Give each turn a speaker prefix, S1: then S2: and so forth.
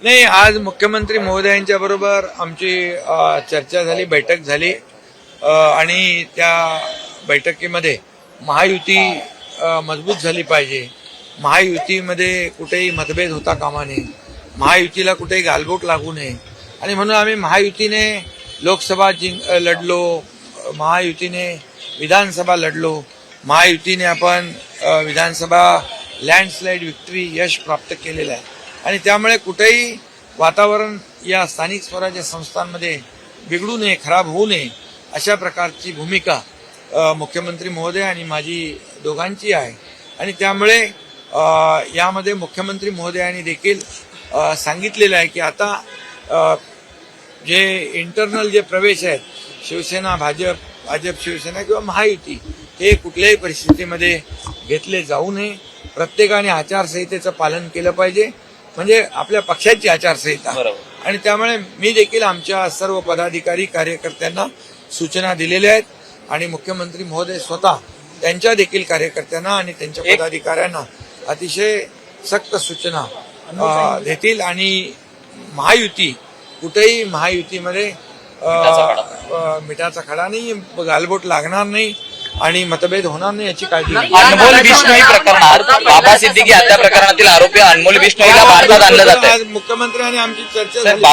S1: नाही, आज मुख्यमंत्री महोदयांच्या बरोबर आमची चर्चा झाली, बैठक झाली आणि त्या बैठकीमध्ये महायुती मजबूत झाली पाहिजे. महायुतीमध्ये कुठेही मतभेद होता कामा नये, महायुतीला कुठेही गालबोट लागू नये आणि म्हणून आम्ही महायुतीने लोकसभा लढलो, महायुतीने विधानसभा लढलो, महायुतीने आपण विधानसभा लँडस्लाईड विक्ट्री यश प्राप्त केलेलं आहे आणि त्यामुळे कुठेही वातावरण या स्थानिक स्वराज्य संस्थांमध्ये बिघडू नये, खराब होऊ नये अशा प्रकारची भूमिका मुख्यमंत्री महोदय आणि माझी दोघांची आहे आणि त्यामुळे यामध्ये मुख्यमंत्री महोदयांनी देखील सांगितलेलं आहे की आता जे इंटरनल जे प्रवेश आहेत शिवसेना भाजप शिवसेना किंवा महायुती हे कुठल्याही परिस्थितीमध्ये घेतले जाऊ नये. प्रत्येकाने आचारसंहितेचं पालन केलं पाहिजे, म्हणजे आपल्या पक्षाची आचारसंहिता. आणि त्यामुळे मी देखील आमच्या सर्व पदाधिकारी कार्यकर्त्यांना सूचना दिलेल्या आहेत आणि मुख्यमंत्री महोदय स्वतः त्यांच्या देखील कार्यकर्त्यांना आणि त्यांच्या पदाधिकाऱ्यांना अतिशय सक्त सूचना देतील आणि महायुती कुठेही महायुतीमध्ये मिठाचा खडा नाही, गालबोट लागणार नाही आणि मतभेद होणार नाही याची काळजी घ्या.
S2: अनमोल बिश्नोई प्रकरणात बाबा सिद्दीकी हत्या प्रकरणातील आरोपी अनमोल बिश्नोईला भारतात आणलं जातं.
S1: मुख्यमंत्री आणि आमची चर्चा झाली.